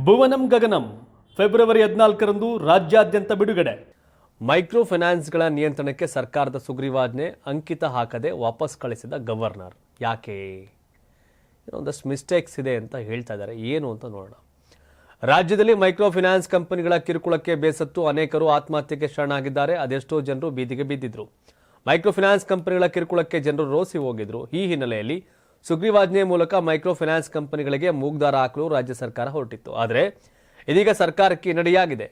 ಭುವನಂ Gaganam February 14ರಂದು ರಾಜ್ಯಾದ್ಯಂತ ಬಿಡುಗಡೆ. Micro ಫೈನಾನ್ಸ್ಗಳ ನಿಯಂತ್ರಣಕ್ಕೆ ಸರ್ಕಾರದ ಸುಗ್ರೀವಾಜ್ಞೆ ಅಂಕಿತ ಹಾಕದೆ ವಾಪಸ್ ಕಳಿಸಿದ ಗವರ್ನರ್. ಯಾಕೆ? ಒಂದಷ್ಟು ಮಿಸ್ಟೇಕ್ಸ್ ಇದೆ ಅಂತ ಹೇಳ್ತಾ ಇದ್ದಾರೆ. ಏನು ಅಂತ ನೋಡೋಣ. ರಾಜ್ಯದಲ್ಲಿ ಮೈಕ್ರೋ ಫೈನಾನ್ಸ್ ಕಂಪನಿಗಳ ಕಿರುಕುಳಕ್ಕೆ ಬೇಸತ್ತು ಅನೇಕರು ಆತ್ಮಹತ್ಯೆಗೆ ಶರಣಾಗಿದ್ದಾರೆ. ಅದೆಷ್ಟೋ ಜನರು ಬೀದಿಗೆ ಬಿದ್ದಿದ್ರು. ಮೈಕ್ರೋ ಫೈನಾನ್ಸ್ ಕಂಪನಿಗಳ ಕಿರುಕುಳಕ್ಕೆ ಜನರು ರೋಸಿ ಹೋಗಿದ್ರು. ಈ ಹಿನ್ನೆಲೆಯಲ್ಲಿ ಸುಗ್ರೀವಾಜ್ಞೆ ಮೂಲಕ ಮೈಕ್ರೋ ಫೈನಾನ್ಸ್ ಕಂಪನಿಗಳಿಗೆ ಮೂಗ್ದಾರ ಹಾಕಲು ರಾಜ್ಯ ಸರ್ಕಾರ ಹೊರಟಿತ್ತು. ಆದರೆ ಇದೀಗ ಸರ್ಕಾರಕ್ಕೆ ಹಿನ್ನಡೆಯಾಗಿದೆ.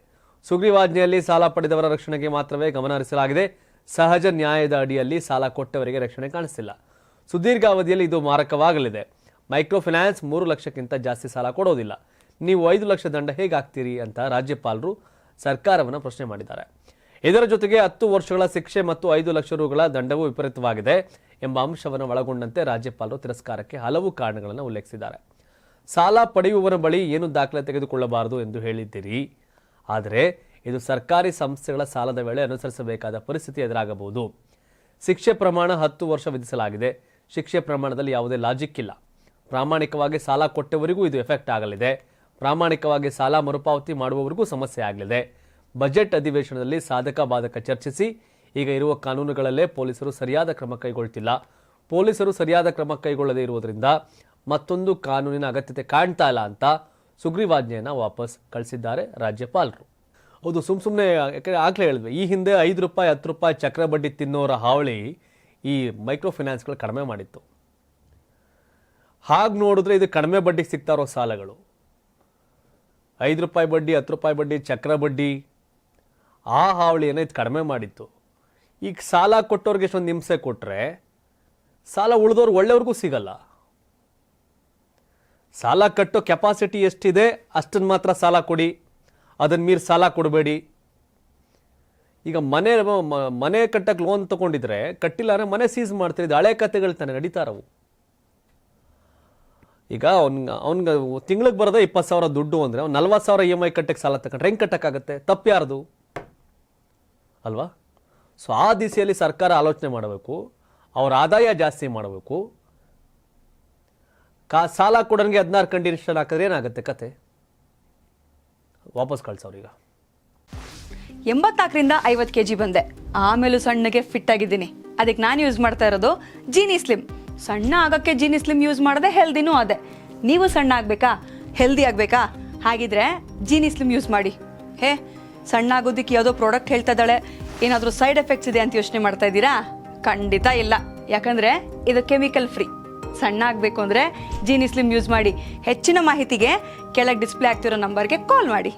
ಸುಗ್ರೀವಾಜ್ಞೆಯಲ್ಲಿ ಸಾಲ ಪಡೆದವರ ರಕ್ಷಣೆಗೆ ಮಾತ್ರವೇ ಗಮನ ಹರಿಸಲಾಗಿದೆ. ಸಹಜ ನ್ಯಾಯದ ಅಡಿಯಲ್ಲಿ ಸಾಲ ಕೊಟ್ಟವರಿಗೆ ರಕ್ಷಣೆ ಕಾಣಿಸಿಲ್ಲ. ಸುದೀರ್ಘ ಅವಧಿಯಲ್ಲಿ ಇದು ಮಾರಕವಾಗಲಿದೆ. ಮೈಕ್ರೋ ಫೈನಾನ್ಸ್ 3 ಲಕ್ಷಕ್ಕಿಂತ ಜಾಸ್ತಿ ಸಾಲ ಕೊಡೋದಿಲ್ಲ. ನೀವು 5 ಲಕ್ಷ ದಂಡ ಹೇಗಾಗ್ತೀರಿ ಅಂತ ರಾಜ್ಯಪಾಲರು ಸರ್ಕಾರವನ್ನು ಪ್ರಶ್ನೆ ಮಾಡಿದ್ದಾರೆ. ಇದರ ಜೊತೆಗೆ 10 ವರ್ಷಗಳ ಶಿಕ್ಷೆ ಮತ್ತು 5 ಲಕ್ಷ ರುಗಳ ದಂಡವು ವಿಪರೀತವಾಗಿದೆ ಎಂಬ ಅಂಶವನ್ನು ಒಳಗೊಂಡಂತೆ ರಾಜ್ಯಪಾಲರು ತಿರಸ್ಕಾರಕ್ಕೆ ಹಲವು ಕಾರಣಗಳನ್ನು ಉಲ್ಲೇಖಿಸಿದ್ದಾರೆ. ಸಾಲ ಪಡೆಯುವವರ ಬಳಿ ಏನು ದಾಖಲೆ ತೆಗೆದುಕೊಳ್ಳಬಾರದು ಎಂದು ಹೇಳಿದ್ದೀರಿ. ಆದರೆ ಇದು ಸರ್ಕಾರಿ ಸಂಸ್ಥೆಗಳ ಸಾಲದ ವೇಳೆ ಅನುಸರಿಸಬೇಕಾದ ಪರಿಸ್ಥಿತಿ ಎದುರಾಗಬಹುದು. ಶಿಕ್ಷೆ ಪ್ರಮಾಣ 10 ವರ್ಷ ವಿಧಿಸಲಾಗಿದೆ. ಶಿಕ್ಷೆ ಪ್ರಮಾಣದಲ್ಲಿ ಯಾವುದೇ ಲಾಜಿಕ್ ಇಲ್ಲ. ಪ್ರಾಮಾಣಿಕವಾಗಿ ಸಾಲ ಕೊಟ್ಟವರಿಗೂ ಇದು ಎಫೆಕ್ಟ್ ಆಗಲಿದೆ. ಪ್ರಾಮಾಣಿಕವಾಗಿ ಸಾಲ ಮರುಪಾವತಿ ಮಾಡುವವರಿಗೂ ಸಮಸ್ಯೆ ಆಗಲಿದೆ. ಬಜೆಟ್ ಅಧಿವೇಶನದಲ್ಲಿ ಸಾಧಕ ಬಾಧಕ ಚರ್ಚಿಸಿ ಈಗ ಇರುವ ಕಾನೂನುಗಳಲ್ಲೇ ಪೊಲೀಸರು ಸರಿಯಾದ ಕ್ರಮ ಕೈಗೊಳ್ಳುತ್ತಿಲ್ಲ. ಪೊಲೀಸರು ಸರಿಯಾದ ಕ್ರಮ ಕೈಗೊಳ್ಳದೇ ಇರುವುದರಿಂದ ಮತ್ತೊಂದು ಕಾನೂನಿನ ಅಗತ್ಯತೆ ಕಾಣ್ತಾ ಇಲ್ಲ ಅಂತ ಸುಗ್ರೀವಾಜ್ಞೆಯನ್ನು ವಾಪಸ್ ಕಳಿಸಿದ್ದಾರೆ ರಾಜ್ಯಪಾಲರು. ಹೌದು, ಸುಮ್ಮನೆ ಯಾಕಂದರೆ ಆಗಲೇ ಹೇಳಿದ್ವಿ, ಈ ಹಿಂದೆ 5 ರೂಪಾಯಿ 10 ರೂಪಾಯಿ ಚಕ್ರ ಬಡ್ಡಿ ತಿನ್ನೋರ ಹಾವಳಿ ಈ ಮೈಕ್ರೋ ಫೈನಾನ್ಸ್ಗಳು ಕಡಿಮೆ ಮಾಡಿತ್ತು. ಹಾಗೆ ನೋಡಿದ್ರೆ ಇದು ಕಡಿಮೆ ಬಡ್ಡಿಗೆ ಸಿಗ್ತಾ ಇರೋ ಸಾಲಗಳು. 5 ರೂಪಾಯಿ ಬಡ್ಡಿ 10 ರೂಪಾಯಿ ಬಡ್ಡಿ ಚಕ್ರ ಬಡ್ಡಿ ಆ ಹಾವಳಿಯನ್ನು ಇದು ಕಡಿಮೆ ಮಾಡಿತ್ತು. ಈಗ ಸಾಲ ಕೊಟ್ಟವ್ರಿಗೆ ಎಷ್ಟೊಂದು ಹಿಂಸೆ ಕೊಟ್ಟರೆ ಸಾಲ ಉಳಿದವ್ರು ಒಳ್ಳೆಯವ್ರಿಗೂ ಸಿಗಲ್ಲ. ಸಾಲ ಕಟ್ಟೋ ಕೆಪಾಸಿಟಿ ಎಷ್ಟಿದೆ ಅಷ್ಟನ್ನು ಮಾತ್ರ ಸಾಲ ಕೊಡಿ, ಅದನ್ನು ಮೀರಿ ಸಾಲ ಕೊಡಬೇಡಿ. ಈಗ ಮನೆ ಕಟ್ಟಕ್ಕೆ ಲೋನ್ ತಗೊಂಡಿದ್ರೆ ಕಟ್ಟಿಲ್ಲ ಅಂದರೆ ಮನೆ ಸೀಸ್ ಮಾಡ್ತಿದ್ದು ಹಳೆ ಕತೆಗಳು ತಾನೆ ನಡೀತಾರವು. ಈಗ ಅವ್ನಿಗೆ ತಿಂಗಳಿಗೆ ಬರೋದೇ 20,000 ದುಡ್ಡು ಅಂದರೆ ಅವ್ನು 40,000 EMI ಕಟ್ಟಕ್ಕೆ ಸಾಲ ತಗೊಂಡ್ರೆ ಹೆಂಗೆ ಕಟ್ಟಕ್ಕಾಗತ್ತೆ? ತಪ್ಪು ಯಾರ್ದು ಅಲ್ವಾ? ಸೊ ಆ ದಿಸೆಯಲ್ಲಿ ಸರ್ಕಾರ ಆಲೋಚನೆ ಮಾಡಬೇಕು. ಅವ್ರ ಆದಾಯ ಜಾಸ್ತಿ ಮಾಡಬೇಕು. ಸಾಲ ಕೊಡೋನಿಗೆ 16 ಕಂಡೀಷನ್ ಹಾಕಿದ್ರೆ ಏನಾಗುತ್ತೆ ಕತೆ? ವಾಪಸ್ ಕಳ್ಸವ್ರೀಗ. 84ರಿಂದ 50 kg ಬಂದೆ. ಆಮೇಲೂ ಸಣ್ಣಗೆ ಫಿಟ್ ಆಗಿದ್ದೀನಿ. ಅದಕ್ಕೆ ನಾನು ಯೂಸ್ ಮಾಡ್ತಾ ಇರೋದು ಜೀನಿ ಸ್ಲಿಮ್. ಸಣ್ಣ ಆಗಕ್ಕೆ ಜೀನಿ ಸ್ಲಿಮ್ ಯೂಸ್ ಮಾಡದೆ ಹೆಲ್ದಿನೂ ಅದೇ. ನೀವು ಸಣ್ಣ ಆಗಬೇಕಾ, ಹೆಲ್ದಿ ಆಗಬೇಕಾ? ಹಾಗಿದ್ರೆ ಜೀನಿ ಸ್ಲಿಮ್ ಯೂಸ್ ಮಾಡಿ. ಸಣ್ಣ ಆಗೋದಕ್ಕೆ ಯಾವುದೋ ಪ್ರಾಡಕ್ಟ್ ಹೇಳ್ತಾ ಇದ್ದಾಳೆ, ಏನಾದರೂ ಸೈಡ್ ಎಫೆಕ್ಟ್ಸ್ ಇದೆ ಅಂತ ಯೋಚನೆ ಮಾಡ್ತಾ ಇದ್ದೀರಾ? ಖಂಡಿತ ಇಲ್ಲ. ಯಾಕಂದರೆ ಇದು ಕೆಮಿಕಲ್ ಫ್ರೀ. ಸಣ್ಣ ಆಗಬೇಕು ಅಂದರೆ ಜೀನಿ ಸ್ಲಿಮ್ ಯೂಸ್ ಮಾಡಿ. ಹೆಚ್ಚಿನ ಮಾಹಿತಿಗೆ ಕೆಳಗೆ ಡಿಸ್ಪ್ಲೇ ಆಗ್ತಿರೋ ನಂಬರ್ಗೆ ಕಾಲ್ ಮಾಡಿ.